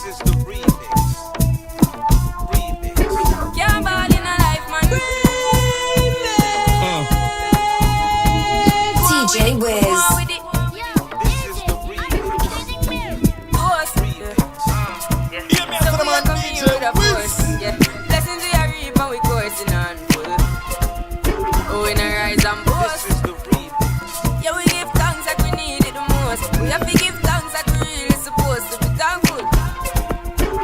This is the remix. Can't ball in a life, man. DJ Wiz. This is the remix. Hear me after the man DJ Wiz. Blessings we are reaping, we coursing on full. Oh, in a rise and boast. This is the remix. Yeah, we give thanks like we need it the most. We have to give thanks like we really supposed to be thankful.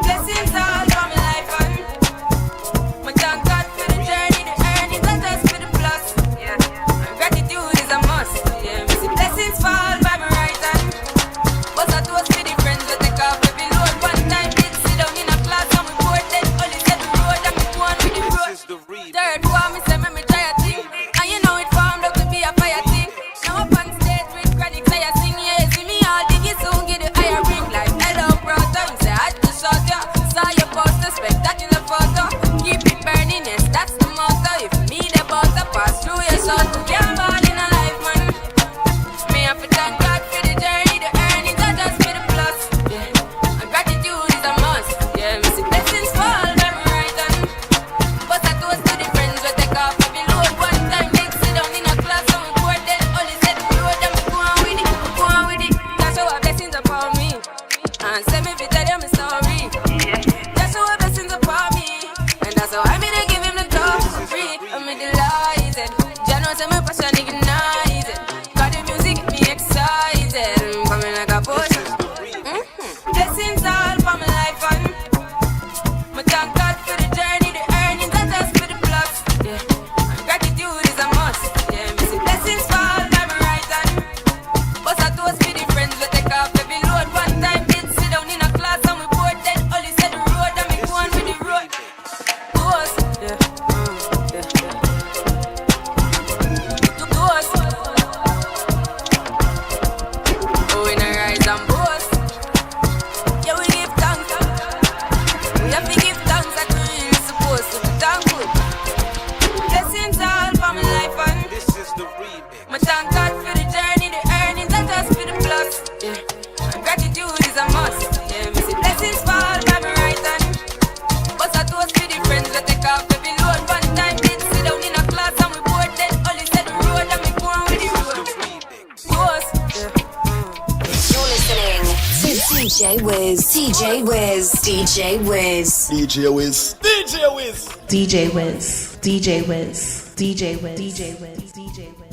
Blessings all for my life and my thank God for the journey, the earnings and just for the plus. Yeah, and gratitude is a must. Yeah, me see blessings fall by my right hand. But I toast for the friends that take off every load. One time did sit down in a class and we bored then only said the road and me go on with the road. This is the remix. Third one, me say me try a thing. And you know it formed up to be a fire thing. Now up on stage with chronic say I sing. Yeah, see me all diggy soon get the higher ring. Like hello brother, you say I just shot ya. Saw your poster, spectacular photo. Keep it burning, yes, that's the motto. If me the butter pass through your soul. Can't ball in a life, man. Me have to thank God for the journey, the earnings are just for the plus. Yeah, and gratitude is a must. Yeah, me see blessings fall by my right hand. But I toast to the friends we take off every load. One time they sit down in a class and we bored then only said the road and we go on with it, go on with it. That's how our blessings upon me. And say me fi tell you my story. That's how our blessings upon me. And that's how I mean to give him the top free. I'm delighted. Jah know say my passion ignited. Got the music get me excited. Coming like a boss. Blessings all for my life and my thank God for the journey, the earnings and just for the plus. Yeah, and gratitude is a must. Yeah, me see blessings fall by my right hand. But I toast for the friends we take off every load. One time did sit down in a class and we bored then only said the road and me go on with the road. Toast, yeah, toast. Oh, in a rise and boast. Yeah, we give thanks. We have to give thanks like we really supposed to be thankful. Blessings all for my life and This is the remix. my thank God for the journey, the earnings and just for the plus. Yeah, and gratitude is a must. Yeah, me see blessings fall by my right hand. But I toast for the friends that take off every load. One time did sit down in a class and we bored then only said the road and me go on with the road. Toast. You're listening to DJ Wiz. DJ Wiz. DJ Wiz. DJ Wiz. DJ Wiz. DJ Wiz, DJ Wiz, DJ Wiz, DJ Wiz, DJ Wiz.